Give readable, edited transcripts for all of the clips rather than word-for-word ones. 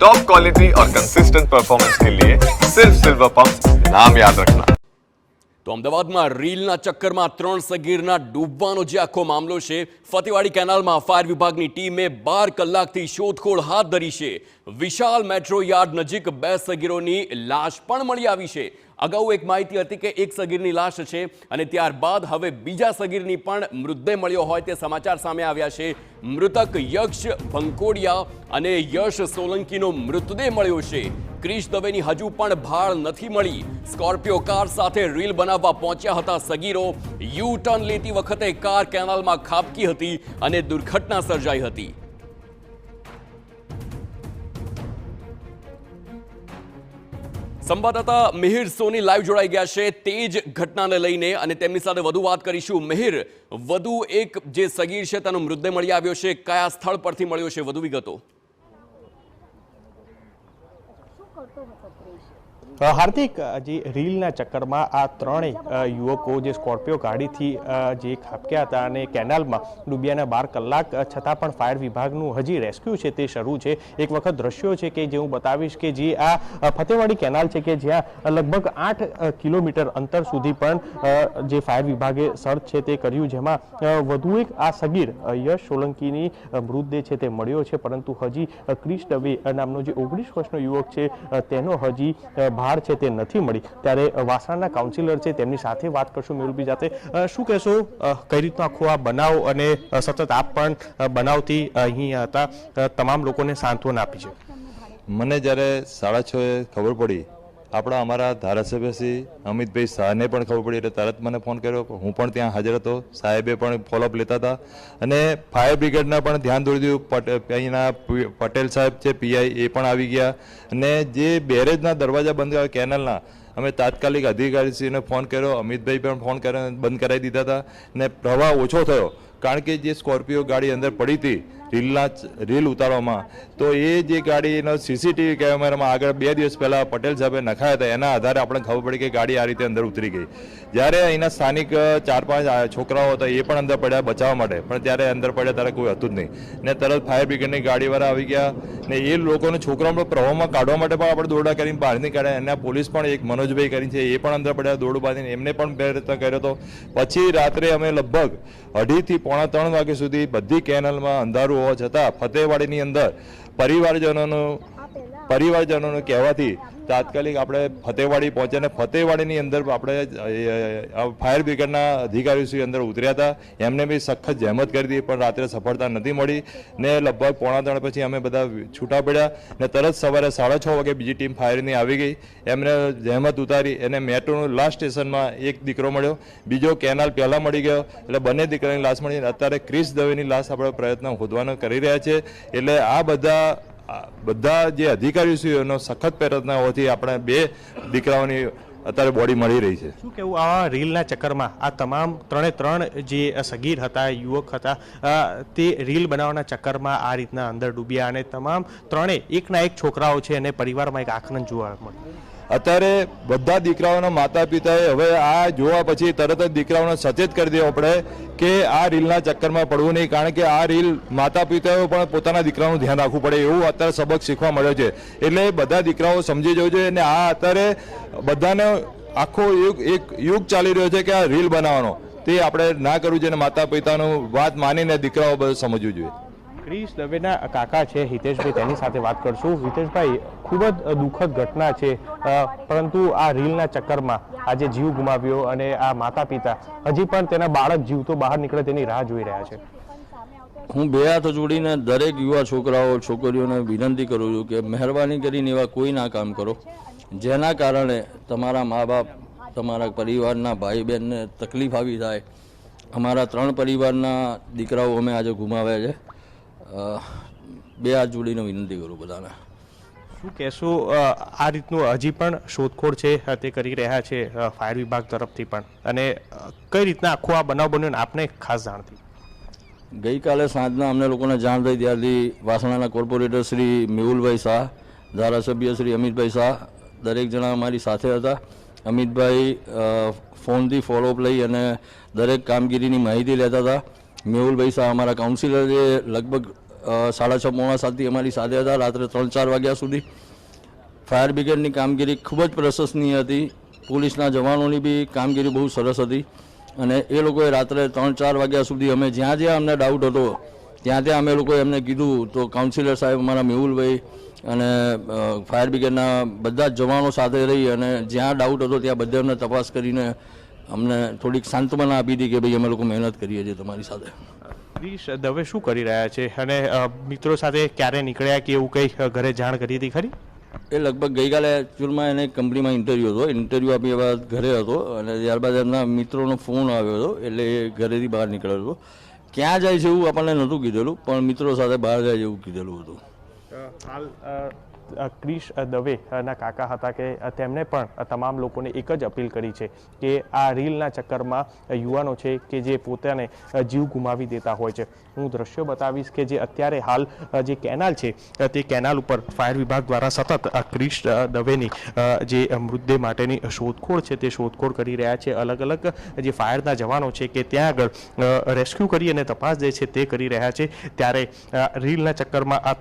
Top quality और consistent performance के लिए सिर्फ सिल्वर पंप नाम याद रखना। તો અમદાવાદમાં રીલના ચક્કરમાં 3 સગીરના ડૂબવાનો જે આખો મામલો છે, ફતેવાડી કેનાલમાં ફાયર વિભાગની ટીમે 12 કલાકથી શોધખોળ હાથ ધરી છે। વિશાલ મેટ્રો યાર્ડ નજીક 2 સગીરોની લાશ પણ મળી આવી છે। અગાઉ એક માહિતી હતી કે એક સગીરની લાશ છે અને ત્યારબાદ હવે બીજા સગીરની પણ મૃતદેહ મળ્યો હોય તે સમાચાર સામે આવ્યા છે। મૃતક યક્ષ ભંકોડિયા અને યશ સોલંકીનો મૃતદેહ મળ્યો છે। ક્રિશ દવેની હજુ પણ ભાળ નથી મળી। સ્કોર્પિયો કાર સાથે રીલ બનાવવા પહોંચ્યા હતા સગીરો। યુ ટર્ન લેતી વખતે કાર કેનાલમાં ખાબકી હતી અને દુર્ઘટના સર્જાઈ હતી। સંવાદદાતા મિહિર સોની લાઈવ જોડાઈ ગયા છે તે જ ઘટનાને લઈને અને તેમની સાથે વધુ વાત કરીશું। મિહિર, વધુ એક જે સગીર છે તેનો મૃતદેહ મળી આવ્યો છે, કયા સ્થળ પરથી મળ્યો છે, વધુ વિગતો? હાર્દિક, જે રીલના ચક્કરમાં આ ત્રણેય યુવકો જે સ્કોર્પિયો ગાડીથી જે ખાબક્યા હતા અને કેનાલમાં ડૂબ્યાના 12 કલાક છતાં પણ ફાયર વિભાગનું હજી રેસ્ક્યુ છે તે શરૂ છે। એક વખત દ્રશ્યો છે કે જે હું બતાવીશ કે જે આ ફતેવાડી કેનાલ છે કે જ્યાં લગભગ 8 કિલોમીટર અંતર સુધી પણ જે ફાયર વિભાગે સર્ચ છે તે કર્યું, જેમાં વધુ એક આ સગીર યશ સોલંકીની મૃતદેહ છે તે મળ્યો છે, પરંતુ હજી ક્રિશ દવે નામનો જે 19 વર્ષનો યુવક છે તેનો હજી ભાર છે તે નથી મળી। ત્યારે વાસણાના કાઉન્સિલર છે તેમની સાથે વાત કરશું મેહુલભાઈ જાતે। શું કહેશો, કઈ રીતનો આખો આ બનાવ અને સતત આપ પણ બનાવથી અહીં હતા, તમામ લોકોને સાંત્વના આપી છે? મને જ્યારે 6:30 ખબર પડી, આપણા અમારા ધારાસભ્ય શ્રી અમિતભાઈ શાહને પણ ખબર પડી એટલે તરત મને ફોન કર્યો। હું પણ ત્યાં હાજર હતો, સાહેબે પણ ફોલોઅપ લેતા હતા અને ફાયર બ્રિગેડના પણ ધ્યાન દોરી દીધું। અહીંના પટેલ સાહેબ છે પીઆઈ, એ પણ આવી ગયા અને જે બેરેજના દરવાજા બંધ કેનાલના અમે તાત્કાલિક અધિકારીશ્રીને ફોન કર્યો, અમિતભાઈ પણ ફોન કર્યો, બંધ કરાવી દીધા હતા અને પ્રવાહ ઓછો થયો। કારણ કે જે સ્કોર્પિયો ગાડી અંદર પડી હતી રીલ ઉતારવામાં, તો એ જે ગાડીનો સીસીટીવી કેમેરામાં આગળ 2 દિવસ પહેલાં પટેલ સાહેબે નખાયા હતા, એના આધારે આપણે ખબર પડી કે ગાડી આ રીતે અંદર ઉતરી ગઈ। જ્યારે અહીંના સ્થાનિક 4-5 છોકરાઓ હતા એ પણ અંદર પડ્યા બચાવવા માટે, પણ ત્યારે અંદર પડ્યા ત્યારે કોઈ હતું જ નહીં ને તરત ફાયર બ્રિગેડની ગાડીવાળા આવી ગયા ને એ લોકોને છોકરાઓને પ્રવાહમાં કાઢવા માટે પણ આપણે દોરડા કરીને બહાર નહીં કાઢ્યા। એના પોલીસ પણ એક મનોજભાઈ કરીને છે એ પણ અંદર પડ્યા દોરડું બાંધીને, એમને પણ પ્રયત્ન કર્યો હતો। પછી રાત્રે અમે લગભગ 2:30 થી 2:45 વાગ્યા સુધી બધી કેનાલમાં અંધારું હોવા છતાં ફતેવાડીની અંદર પરિવારજનોને કહેવાથી તાત્કાલિક આપણે ફતેવાડી પહોંચ્યા અને ફતેવાડીની અંદર આપણે ફાયર બ્રિગેડના અધિકારીઓ અંદર ઉતર્યા હતા। એમને બી સખત જહેમત કરી હતી, પણ રાત્રે સફળતા નથી મળી ને લગભગ 2:45 પછી અમે બધા છૂટા પડ્યા ને તરત સવારે 6:30 વાગે બીજી ટીમ ફાયરની આવી ગઈ। એમને જહેમત ઉતારી અને મેટ્રોનું લાસ્ટ સ્ટેશનમાં એક દીકરો મળ્યો, બીજો કેનાલ પહેલાં મળી ગયો, એટલે બંને દીકરાની લાશ મળી। અત્યારે ક્રિશ દવેની લાશ આપણે પ્રયત્ન શોધવાનો કરી રહ્યા છે। એટલે આ બધા જે અધિકારીઓનો સખત પ્રયત્ન હોવાથી આપણે 2 દીકરાઓની અત્યારે બોડી મળી રહી છે। શું કેવું, આવા રીલના ચક્કરમાં આ તમામ 3 જે સગીર હતા, યુવક હતા, તે રીલ બનાવવાના ચક્કરમાં આ રીતના અંદર ડૂબ્યા અને તમામ 3 એકના એક છોકરાઓ છે અને પરિવારમાં એક આનંદ જોવા મળ્યો। અત્યારે બધા દીકરાઓના માતા પિતાએ હવે આ જોવા પછી તરત જ દીકરાઓને સચેત કરી દેવો પડે કે આ રીલના ચક્કરમાં પડવું નહીં, કારણ કે આ રીલ માતા પિતાઓ પણ પોતાના દીકરાનું ધ્યાન રાખવું પડે એવું અત્યારે સબક શીખવા મળ્યો છે। એટલે બધા દીકરાઓ સમજી જવું જોઈએ અને આ અત્યારે બધાને આખો એક યુગ ચાલી રહ્યો છે કે આ રીલ બનાવવાનો, તે આપણે ના કરવું જોઈએ, માતા પિતાનું વાત માનીને દીકરાઓ બધું સમજવું જોઈએ। ક્રિશ દવેના કાકા છે હિતેશભાઈ, તેની સાથે વાત કરશું। હિતેશભાઈ, ખૂબ જ દુઃખદ ઘટના છે, પરંતુ આ રીલના ચક્કરમાં આજે જીવ ગુમાવ્યો અને આ માતા પિતા હજી પણ તેના બાળક જીવતો બહાર નીકળે તેની રાહ જોઈ રહ્યા છે। હું 2 હાથ જોડીને દરેક યુવા છોકરાઓ છોકરીઓને વિનંતી કરું છું કે મહેરબાની કરીને એવા કોઈ ના કામ કરો જેના કારણે તમારા મા બાપ, તમારા પરિવારના ભાઈ બહેનને તકલીફ આવી થાય। અમારા 3 પરિવારના દીકરાઓ અમે આજે ગુમાવ્યા છે। 2 હાથ જોડીને વિનંતી કરું બધાને। શું કહેશું, આ રીતનું હજી પણ શોધખોળ છે તે કરી રહ્યા છે ફાયર વિભાગ તરફથી પણ, અને કઈ રીતના આખો આ બનાવ બન્યો આપને ખાસ જાણથી? ગઈકાલે સાંજના અમને લોકોને જાણ થઈ ત્યારથી વાસણાના કોર્પોરેટર શ્રી મેહુલભાઈ શાહ, ધારાસભ્ય શ્રી અમિતભાઈ શાહ, દરેક જણા અમારી સાથે હતા। અમિતભાઈ ફોનથી ફોલોઅપ લઈ અને દરેક કામગીરીની માહિતી લેતા હતા। મેહુલભાઈ શાહ અમારા કાઉન્સિલરે લગભગ 6:30 પોણા 7થી અમારી સાથે હતા રાત્રે 3-4 વાગ્યા સુધી. ફાયર બ્રિગેડની કામગીરી ખૂબ જ પ્રશંસનીય હતી. પોલીસના જવાનોની બી કામગીરી બહુ સરસ હતી અને એ લોકોએ રાત્રે 3-4 વાગ્યા સુધી અમે જ્યાં જ્યાં અમને ડાઉટ હતો ત્યાં ત્યાં અમે લોકોએ એમને કીધું તો કાઉન્સિલર સાહેબ અમારા મેહુલભાઈ અને ફાયર બ્રિગેડના બધા જ જવાનો સાથે રહી અને જ્યાં ડાઉટ હતો ત્યાં બધે અમને તપાસ કરીને અમને થોડીક સાંત્વના આપી હતી કે ભાઈ અમે લોકો મહેનત કરીએ છીએ તમારી સાથે. ક્રિશ દવે શું કરી રહ્યા છે અને મિત્રો સાથે ક્યારે નીકળ્યા કે એવું કંઈ ઘરે જાણ કરી હતી ખરી? એ લગભગ ગઈકાલે એકચ્યુઅલમાં એને કંપનીમાં ઇન્ટરવ્યૂ હતો. ઇન્ટરવ્યૂ આપ્યા બાદ ઘરે હતો અને ત્યારબાદ એમના મિત્રોનો ફોન આવ્યો હતો એટલે એ ઘરેથી બહાર નીકળ્યો હતો. ક્યાં જાય છે એવું આપણને નહોતું કીધેલું પણ મિત્રો સાથે બહાર જાય છે એવું કીધેલું હતું. હાલ ક્રિશ દવેના કાકા હતા કે તેમણે પણ તમામ લોકોને એક જ અપીલ કરી છે કે આ રીલના ચક્કરમાં યુવાનો છે કે જે પોતાને જીવ ગુમાવી દેતા હોય છે. હું દ્રશ્યો બતાવીશ કે જે અત્યારે હાલ જે કેનાલ છે તે કેનાલ ઉપર ફાયર વિભાગ દ્વારા સતત ક્રિશ દવેની જે મૃતદેહ માટેની શોધખોળ છે તે શોધખોળ કરી રહ્યા છે. અલગ અલગ જે ફાયરના જવાનો છે કે ત્યાં આગળ રેસ્ક્યુ કરી અને તપાસ જે છે તે કરી રહ્યા છે. ત્યારે રીલના ચક્કરમાં આ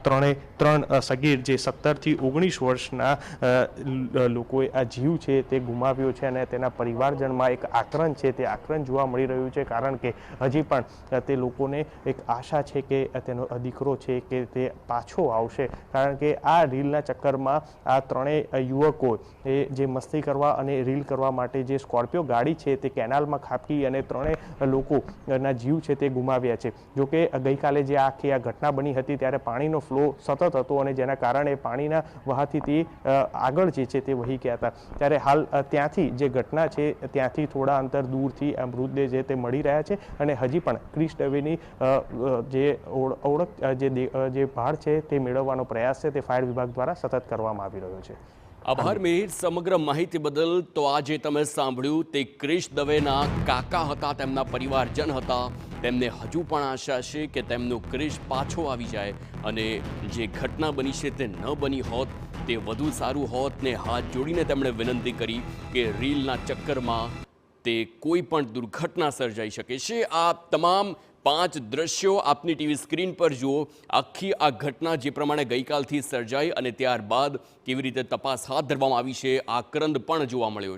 ત્રણ સગીર જે 17થી 19 વર્ષના લોકોએ આ જીવ છે તે ગુમાવ્યો છે અને તેના પરિવારજનમાં એક આક્રંદ છે તે આક્રંદ જોવા મળી રહ્યું છે કારણ કે હજી પણ તે લોકોને એક આશા છે કે તેનો દીકરો છે કે તે પાછો આવશે કારણ કે આ રીલના ચક્કરમાં આ ત્રણેય યુવકો એ જે મસ્તી કરવા અને રીલ કરવા માટે જે સ્કોર્પિયો ગાડી છે તે કેનાલમાં ખાબકી અને ત્રણેય લોકોના જીવ છે તે ગુમાવ્યા છે. જોકે ગઈકાલે જે આખી આ ઘટના બની હતી ત્યારે પાણીનો ફ્લો સતત હતો અને જેના કારણે પાણીના વહાથી તે આગળ જે છે તે વહી ગયા હતા. ત્યારે હાલ ત્યાંથી જે ઘટના છે ત્યાંથી થોડા અંતર દૂરથી આ મૃતદેહ છે તે મળી રહ્યા છે અને હજી પણ ક્રિશ દવેની જે ઓળખ જે ભાળ છે તે મેળવવાનો પ્રયાસ છે તે ફાયર વિભાગ દ્વારા સતત કરવામાં આવી રહ્યો છે. આભાર મિહિર સમગ્ર માહિતી બદલ. તો આજે તમે સાંભળ્યું તે ક્રિશ દવેના કાકા હતા, તેમના પરિવારજન હતા. તેમને હજુ પણ આશા છે કે તેમનો ક્રિશ પાછો આવી જાય અને જે ઘટના બની છે તે ન બની હોત તે વધુ સારું હોત ને હાથ જોડીને તેમણે વિનંતી કરી કે રીલના ચક્કરમાં તે કોઈ પણ દુર્ઘટના સર્જાઈ શકે છે. આ તમામ 5 દ્રશ્યો આપની ટીવી સ્ક્રીન પર જુઓ. આખી આ ઘટના જે પ્રમાણે ગઈકાલથી સર્જાઈ અને ત્યારબાદ કેવી રીતે તપાસ હાથ ધરવામાં આવી છે, આક્રંદ પણ જોવા મળ્યો છે.